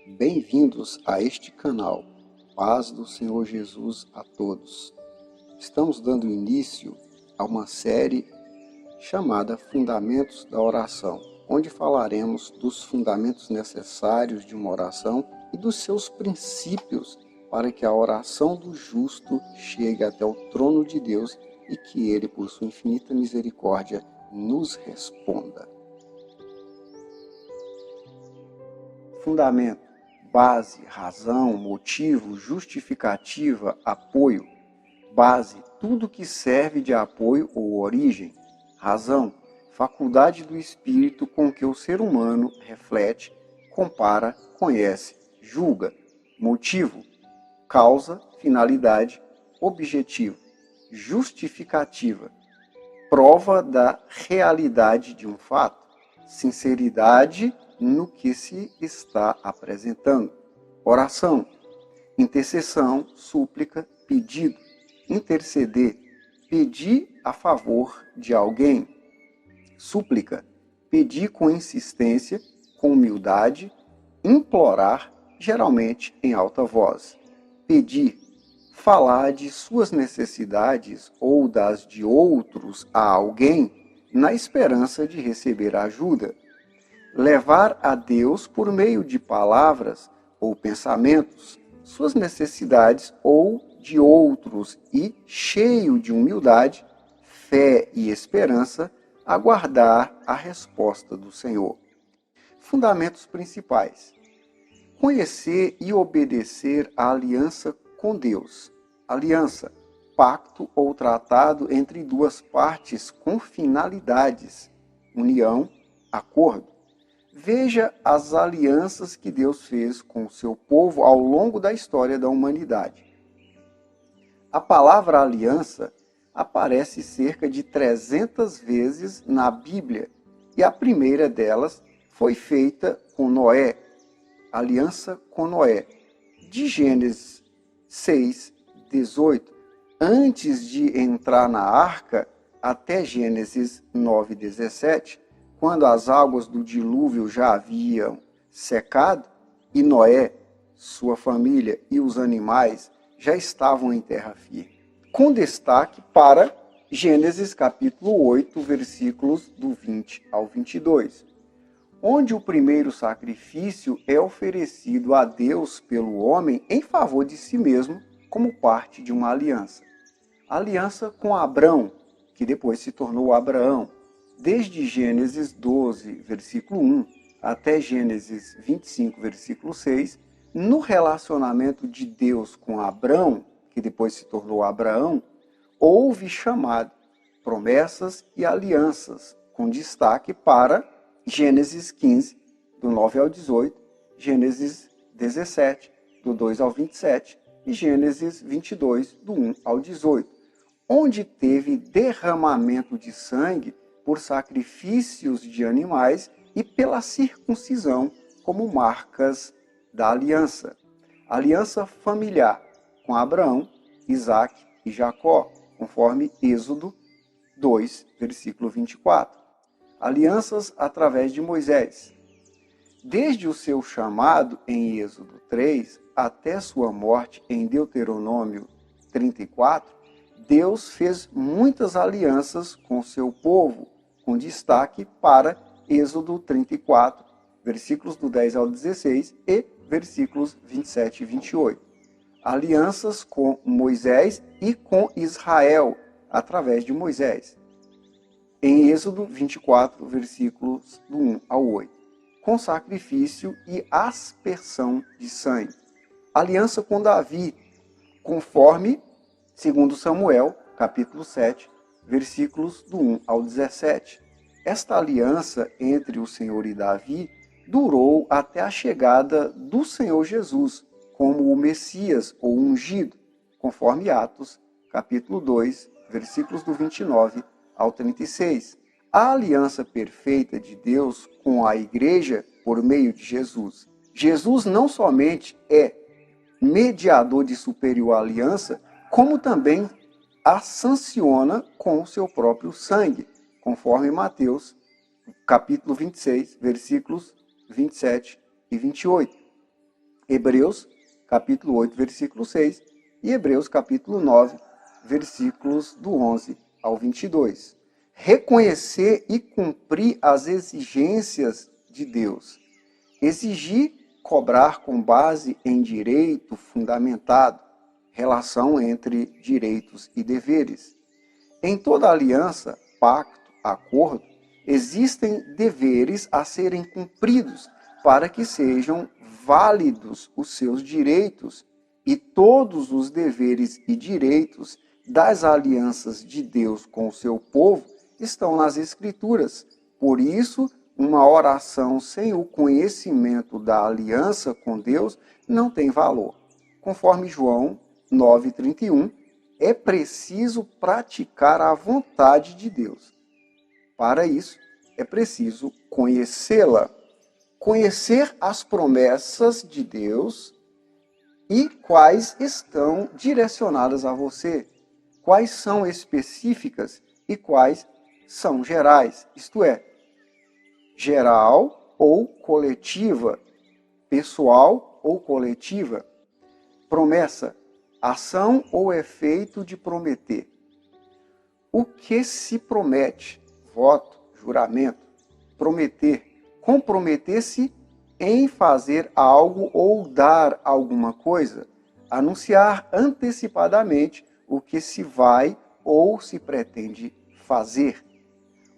Bem-vindos a este canal. Paz do Senhor Jesus a todos. Estamos dando início a uma série chamada Fundamentos da Oração, onde falaremos dos fundamentos necessários de uma oração e dos seus princípios para que a oração do justo chegue até o trono de Deus e que Ele, por sua infinita misericórdia, nos responda. Fundamento: base, razão, motivo, justificativa, apoio. Base: tudo que serve de apoio ou origem. Razão: faculdade do espírito com que o ser humano reflete, compara, conhece, julga. Motivo: causa, finalidade, objetivo. Justificativa: prova da realidade de um fato. Sinceridade no que se está apresentando. Oração: intercessão, súplica, pedido. Interceder: pedir a favor de alguém. Súplica: pedir com insistência, com humildade, implorar, geralmente em alta voz. Pedir: falar de suas necessidades ou das de outros a alguém, na esperança de receber ajuda. Levar a Deus, por meio de palavras ou pensamentos, suas necessidades ou de outros e, cheio de humildade, fé e esperança, aguardar a resposta do Senhor. Fundamentos principais: conhecer e obedecer a aliança com Deus. Aliança: pacto ou tratado entre duas partes com finalidades. União, acordo. Veja as alianças que Deus fez com o seu povo ao longo da história da humanidade. A palavra aliança aparece cerca de 300 vezes na Bíblia, e a primeira delas foi feita com Noé, aliança com Noé, de Gênesis 6, 18, antes de entrar na arca, até Gênesis 9, 17, quando as águas do dilúvio já haviam secado e Noé, sua família e os animais já estavam em terra firme. Com destaque para Gênesis capítulo 8, versículos do 20 ao 22, onde o primeiro sacrifício é oferecido a Deus pelo homem em favor de si mesmo, como parte de uma aliança. Aliança com Abrão, que depois se tornou Abraão. Desde Gênesis 12, versículo 1, até Gênesis 25, versículo 6, no relacionamento de Deus com Abrão, que depois se tornou Abraão, houve chamado, promessas e alianças, com destaque para Gênesis 15, do 9 ao 18, Gênesis 17, do 2 ao 27 e Gênesis 22, do 1 ao 18, onde teve derramamento de sangue por sacrifícios de animais e pela circuncisão como marcas da aliança. Aliança familiar com Abraão, Isaque e Jacó, conforme Êxodo 2, versículo 24. Alianças através de Moisés. Desde o seu chamado em Êxodo 3 até sua morte em Deuteronômio 34, Deus fez muitas alianças com seu povo, com destaque para Êxodo 34, versículos do 10 ao 16 e versículos 27 e 28. Alianças com Moisés e com Israel, através de Moisés. Em Êxodo 24, versículos do 1 ao 8. Com sacrifício e aspersão de sangue. Aliança com Davi, conforme 2 Samuel, capítulo 7, versículos do 1 ao 17. Esta aliança entre o Senhor e Davi durou até a chegada do Senhor Jesus, como o Messias ou ungido, conforme Atos, capítulo 2, versículos do 29 ao 36. A aliança perfeita de Deus com a igreja por meio de Jesus. Jesus não somente é mediador de superior aliança, como também a sanciona com o seu próprio sangue, conforme Mateus, capítulo 26, versículos 27 e 28. Hebreus, capítulo 8, versículo 6, e Hebreus, capítulo 9, versículos do 11 ao 22. Reconhecer e cumprir as exigências de Deus. Exigir, cobrar com base em direito fundamentado, relação entre direitos e deveres. Em toda aliança, pacto, acordo, existem deveres a serem cumpridos para que sejam válidos os seus direitos, e todos os deveres e direitos das alianças de Deus com o seu povo estão nas Escrituras. Por isso, uma oração sem o conhecimento da aliança com Deus não tem valor. Conforme João 9,31, é preciso praticar a vontade de Deus. Para isso, é preciso conhecê-la. Conhecer as promessas de Deus e quais estão direcionadas a você, quais são específicas e quais são gerais, isto é, geral ou coletiva, pessoal ou coletiva. Promessa, ação ou efeito de prometer. O que se promete? Voto, juramento. Prometer, comprometer-se em fazer algo ou dar alguma coisa. Anunciar antecipadamente o que se vai ou se pretende fazer.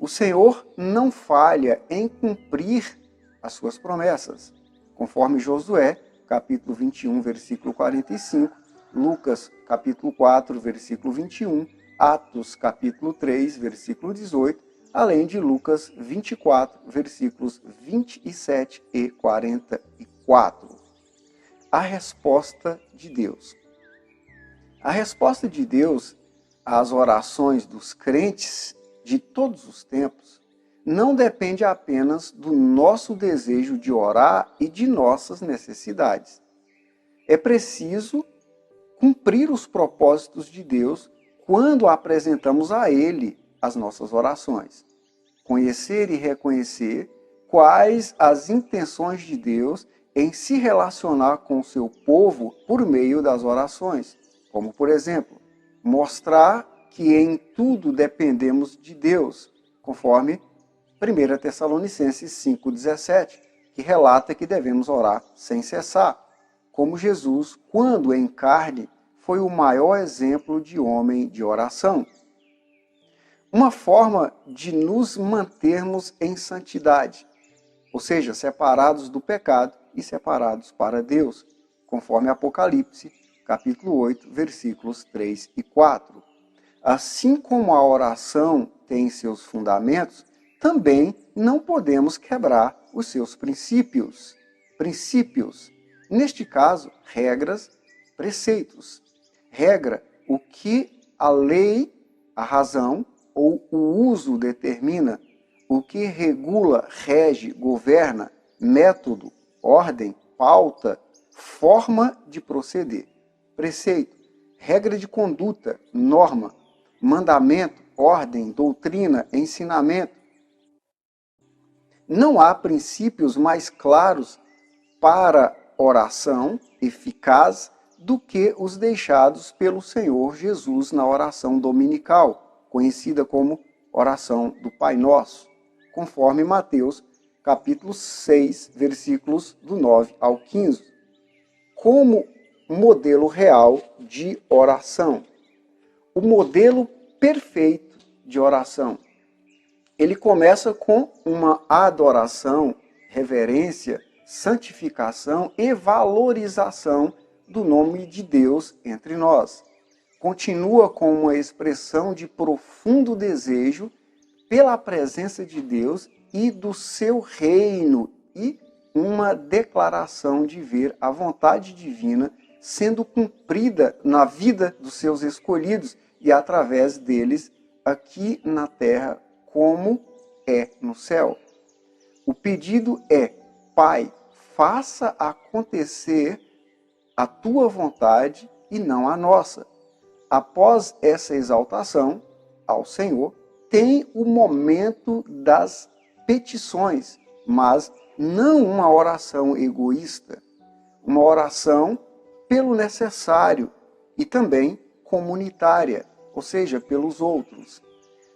O Senhor não falha em cumprir as suas promessas, conforme Josué, capítulo 21, versículo 45, Lucas, capítulo 4, versículo 21, Atos, capítulo 3, versículo 18, além de Lucas 24, versículos 27 e 44. A resposta de Deus. A resposta de Deus às orações dos crentes de todos os tempos não depende apenas do nosso desejo de orar e de nossas necessidades. É preciso cumprir os propósitos de Deus quando apresentamos a Ele as nossas orações. Conhecer e reconhecer quais as intenções de Deus em se relacionar com o seu povo por meio das orações. Como, por exemplo, mostrar que em tudo dependemos de Deus, conforme 1 Tessalonicenses 5,17, que relata que devemos orar sem cessar, como Jesus, quando em carne, foi o maior exemplo de homem de oração. Uma forma de nos mantermos em santidade, ou seja, separados do pecado e separados para Deus, conforme Apocalipse, capítulo 8, versículos 3 e 4. Assim como a oração tem seus fundamentos, também não podemos quebrar os seus princípios. Neste caso, regras, preceitos. Regra, o que a lei, a razão ou o uso determina, o que regula, rege, governa, método, ordem, pauta, forma de proceder. Preceito, regra de conduta, norma, mandamento, ordem, doutrina, ensinamento. Não há princípios mais claros para oração eficaz do que os deixados pelo Senhor Jesus na oração dominical, conhecida como oração do Pai Nosso, conforme Mateus, capítulo 6, versículos do 9 ao 15. Como modelo real de oração. O modelo perfeito de oração. Ele começa com uma adoração, reverência, santificação e valorização do nome de Deus entre nós. Continua com uma expressão de profundo desejo pela presença de Deus e do seu reino e uma declaração de ver a vontade divina sendo cumprida na vida dos seus escolhidos e através deles aqui na terra como é no céu. O pedido é: Pai, faça acontecer a tua vontade e não a nossa. Após essa exaltação ao Senhor, tem o momento das petições, mas não uma oração egoísta. uma oração pelo necessário e também comunitária, ou seja, pelos outros.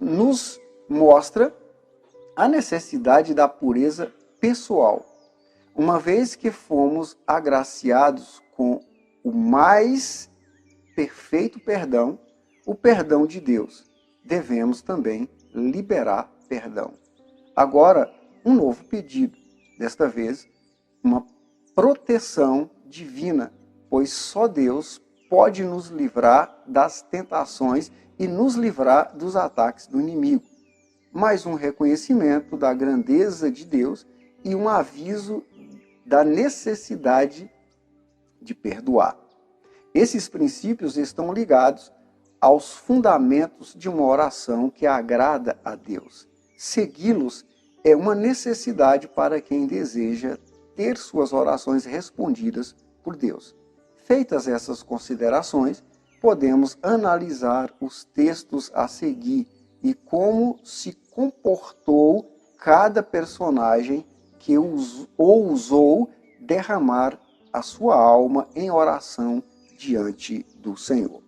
Nos mostra a necessidade da pureza pessoal. Uma vez que fomos agraciados com o mais perfeito perdão, o perdão de Deus, devemos também liberar perdão. Agora, um novo pedido, desta vez, uma proteção divina, pois só Deus pode nos livrar das tentações e nos livrar dos ataques do inimigo. Mais um reconhecimento da grandeza de Deus e um aviso da necessidade de perdoar. Esses princípios estão ligados aos fundamentos de uma oração que agrada a Deus. Segui-los é uma necessidade para quem deseja ter suas orações respondidas por Deus. Feitas essas considerações, podemos analisar os textos a seguir e como se comportou cada personagem que ousou derramar a sua alma em oração diante do Senhor.